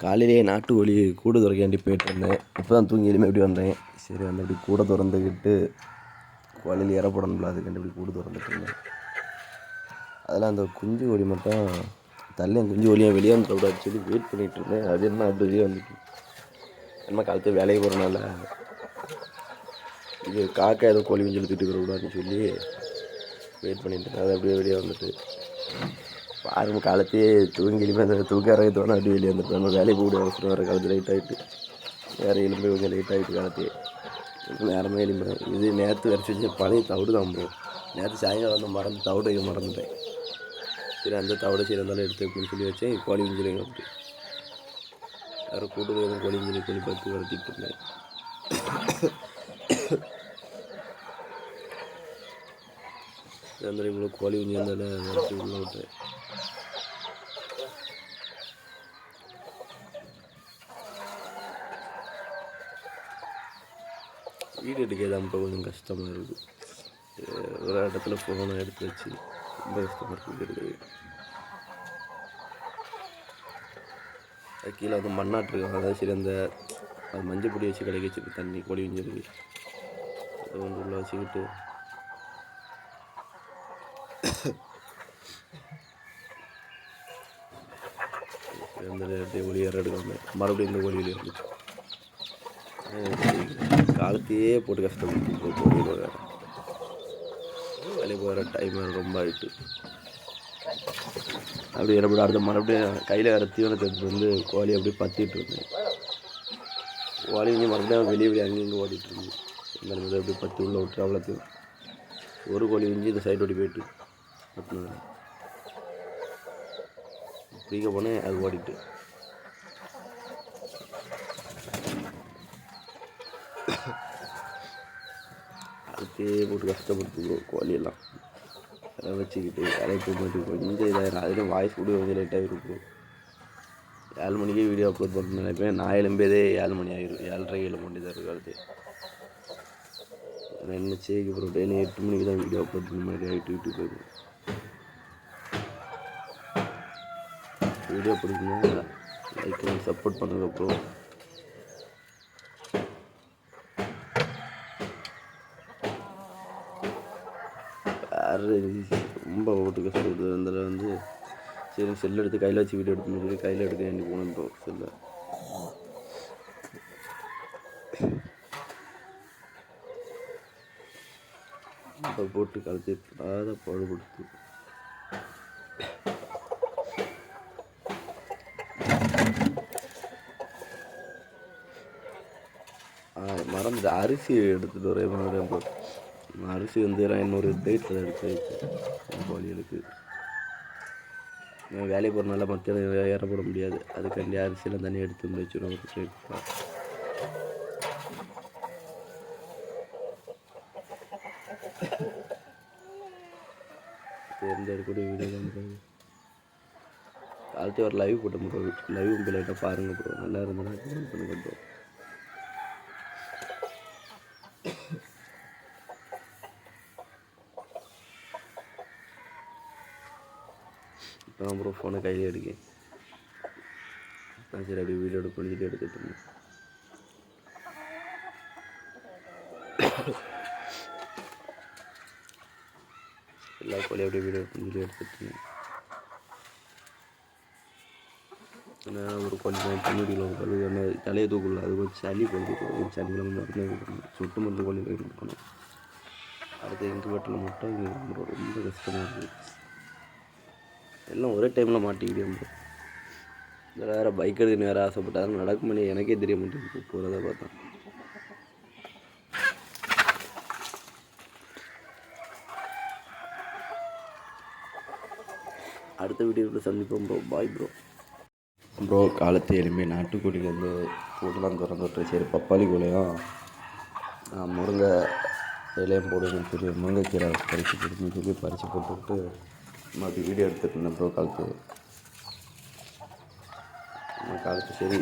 காலையிலேயே நாட்டுக்கோழி கூடு துறக்காண்டி போயிட்டுருந்தேன். இப்போ தான் தூங்கி எதுவுமே எப்படி வந்தேன். சரி வந்து அப்படி கூடை திறந்துக்கிட்டு கோழியில் இற போடணும்ல, அதுக்காண்டி அப்படி கூடு திறந்துட்டு இருந்தேன். அதெல்லாம் அந்த குஞ்சு கோழி மட்டும் தள்ளி அந்த குஞ்சு கோழியை வெளியே வந்துடக்கூடாது சொல்லி வெயிட் பண்ணிகிட்டு இருந்தேன். அது என்ன அப்படி வெளியே வந்துட்டு என்ன காலத்து வேலைக்கு போகிறனால இது காக்கா ஏதோ கோழி குஞ்சு தூக்கிட்டு வரக்கூடாதுன்னு சொல்லி வெயிட் பண்ணிட்டு இருந்தேன். அது அப்படியே வெளியே வந்துட்டு பாருங்க காலத்தையே தூங்கிலுமே அந்த தூக்க இறங்கத்தோட அப்படி வெளியே வந்துட்டு நம்ம வேலைக்கு கூட அவசரம் வர காலத்து லைட் ஆகிட்டு வேறு எலும்பு கொஞ்சம் லேட் ஆகிட்டு காலத்தையே நேரமே எலும்பு. இது நேற்று வரைச்சி வச்சு பழைய தவிடு தான் போகும். நேற்று சாயங்காலம் வந்து மறந்து தவிடு வைக்க மறந்துட்டேன். சரி அந்த தவிடை சரி இருந்தாலும் எடுத்து அப்படின்னு சொல்லி வச்சேன். கோழி குஞ்சுலையும் வந்துட்டு வேறு கூட்டுறது எதுவும் கோழி குஞ்சு கோழி பார்த்து வளர்த்திட்டு இருந்தேன். அந்த இவ்வளோ கோழி குஞ்சு இருந்தாலும் வளர்த்து உள்ள விட்டேன். வீடு எடுக்கிறதான் இப்போ கொஞ்சம் கஷ்டமாக இருக்குது. ஒரு இடத்துல ஃபோனை எடுத்து வச்சு ரொம்ப கஷ்டமாக இருக்குது எடுக்கிறது. அது கீழே வந்து மண்ணாட்டு இருக்கும். அதாவது சரி அந்த அது மஞ்சள் பொடி வச்சு கடைக்கு வச்சுருக்கு தண்ணி கோழி குஞ்சிருக்கு. அதை வந்து உள்ளே வச்சுக்கிட்டு அந்த நேரத்தையும் ஒளி ஏற எடுக்காம மறுபடியும் இந்த கோழி வெளியே வந்துச்சு. காலத்தையே போட்டு கஷ்டப்பட்டு கோழி வேலைக்கு போகிற டைம் ரொம்ப ஆகிட்டு அப்படி என்ன அடுத்த மறுபடியும் கையில் வேறு தீவனத்தை எடுத்துட்டு வந்து கோழி அப்படியே பற்றிட்டு இருந்தேன். கோழி இங்கே மறுபடியும் வெளியே வெளியே அங்கேயும் ஓடிட்டு இருந்தேன். இந்த மாதிரி அப்படியே பற்றி உள்ளே விட்டு அவ்வளோத்தையும் ஒரு கோழி குஞ்சு இந்த சைடு ஓடி போயிட்டு பற்றினது பிடிக்க போனேன். அது ஓடிட்டு அதுக்கே போட்டு கஷ்டப்படுத்துக்கிறோம் கோழியெல்லாம். அதை வச்சுக்கிட்டு வேலைக்கு போக மாட்டேன். கொஞ்சம் இதாக அதுலேயும் வாய்ஸ் கூட கொஞ்சம் லேட்டாக இருக்கும். 7 மணிக்கே வீடியோ அப்லோட் பண்ணணும்னு நினைப்பேன். நான் எழும்பதே 7 மணி ஆகிடும். 7:30 7 மணி தான் இருக்காது. என்ன செய்ய ப்ரோ டெய்லி 8 மணிக்கு தான் வீடியோ அப்லோட் பண்ண மாதிரி ஆகிட்டு யூடியூப் வீடியோ பிடிக்கணும். லைக் பண்ணி சப்போர்ட் பண்ணுங்க ப்ரோ. வேறு ரொம்ப ஓட்டு கஷ்டப்படுது. அதில் வந்து சரி செல் எடுத்து கையில் வச்சு வீடியோ எடுக்கணும்னு சொல்லி கையில் எடுக்க வேண்டி போகணும் ப்ரோ. செல்லை இப்போ போட்டு கழுத்து அதை பாடுபடுத்து மறந்து அரிசி எடுத்துகிட்டு வரேன் ப்ரோ. அரிசி வந்து இன்னொரு டேட்டில் எடுத்து வச்சேன் கோழிகளுக்கு. வேலைக்கு போகிறனால மத்தியானம் ஏற போட முடியாது. அதுக்காண்டி அரிசியெல்லாம் தண்ணி எடுத்து வந்து வச்சுருவோம். ஒரு டேட் எந்த இருக்கக்கூடிய வீடியோ தான் ப்ரோ. காலத்தையும் ஒரு லைவ் போட்டோம் ப்ரோ. லைவ் உங்கள் லைட்டாக பாருங்கள் ப்ரோ. நல்லா இருந்ததுன்னா கமெண்ட் பண்ணுங்க ப்ரோ. இப்போ தான் ப்ரோ ஃபோனை கையில் எடுக்கேன். சரி அப்படி வீடியோ எடுத்து எடுத்துகிட்டு இருந்தேன். எல்லா கோழியும் அப்படியே வீடியோ எடுத்துகிட்டு இருந்தேன். ஒரு கோழி பின்னாடியில் கோழி தலையை தூக்கல. அது கொஞ்சம் சளி கொஞ்சம் சளியில் கொஞ்சம் மருந்து கொடுக்கணும். சொட்டு மருந்து கோழி கொடுக்கணும். அடுத்து இன்குபேட்டரில் மட்டும் ரொம்ப கஷ்டமாக இருக்குது. எல்லாம் ஒரே டைமில் மாட்டிக்கிட்டேன் ப்ரோ. இதில் வேறு பைக் எடுக்கணும் வேறு ஆசைப்பட்டாலும் நடக்க முடியும். எனக்கே தெரிய மாட்டேங்குது போகிறத பார்த்தா. அடுத்த வீடியோவில் சந்திப்போம் ப்ரோ. Bye bro. ப்ரோ காலத்து எலும்பி நாட்டுக்கோழிக்கு வந்து கூடலாம் திறந்து விட்டு சரி பப்பாளி கோழியும் முருங்கை இலையும் போடுதுன்னு சொல்லி முருங்கைக்கீரை பறித்து போடுதுன்னு சொல்லி பறித்து போட்டுவிட்டு மறுபடியும் வீடியோ எடுத்துகிட்டு இருந்தேன் ப்ரோ. காலத்து சரி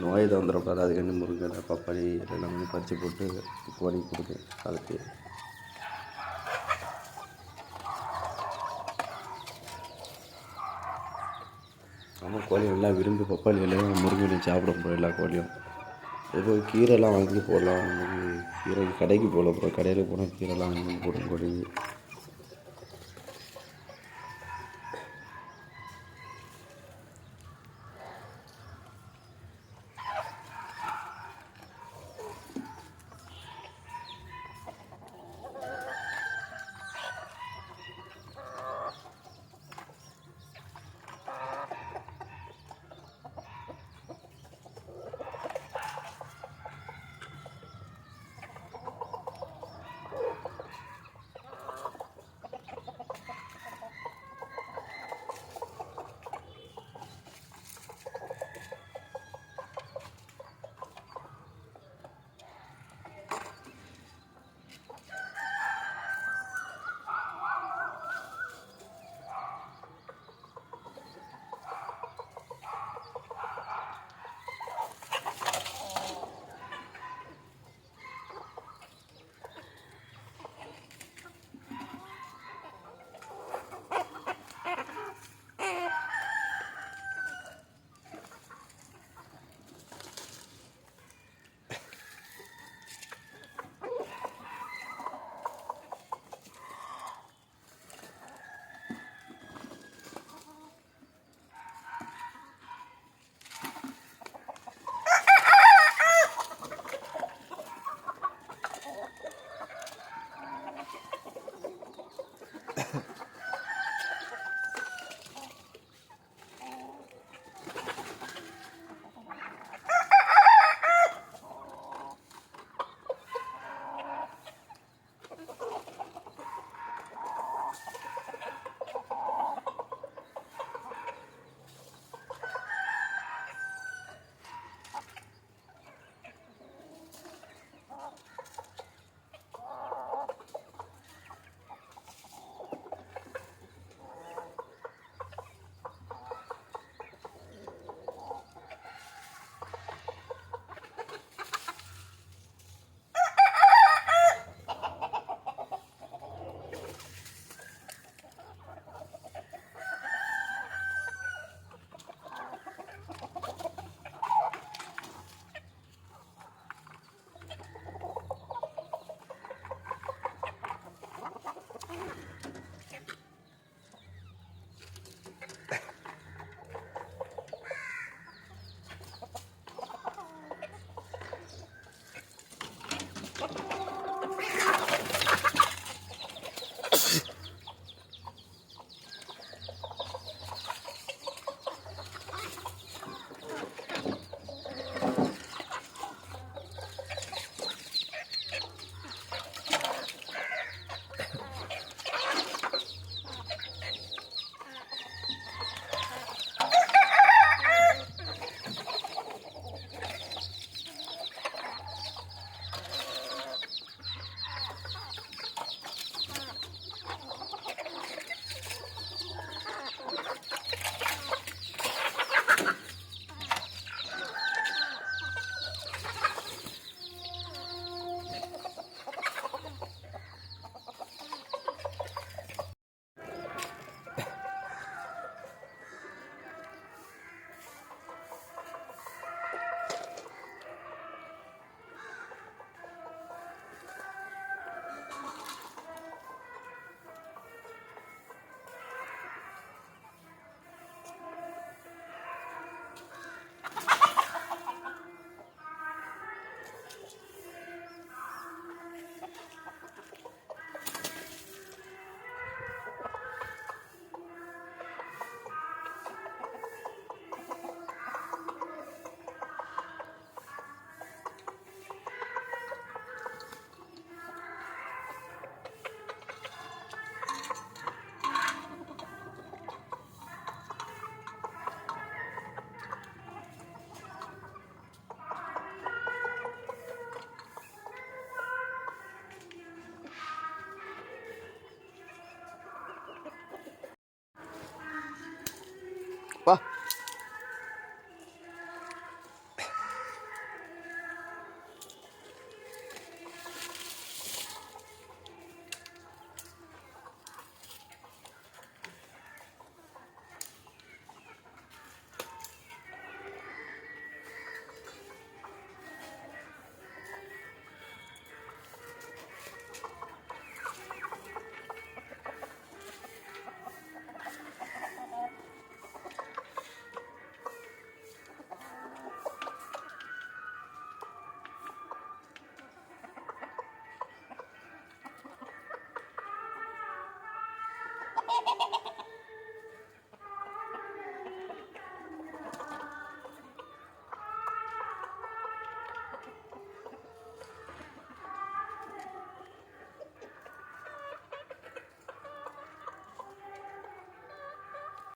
நோய் தான் வந்துடக்கூடாது. அதுக்காண்டி முருங்கை பப்பாளி எல்லாம் வந்து பறித்து போட்டு கோழி கொடுத்தேன் காலத்து. நம்ம கோழி நல்லா விரும்பி பப்பாளி இலையும் முருங்கையிலையும் சாப்பிடும் ப்ரோ எல்லா கோழியும். இப்போ கீரைலாம் வாங்கி போடலாம். கீரை கடைக்கு போகல ப்ரோ, கடையில் போனால் கீரைலாம் வாங்கி போடும் கோழி.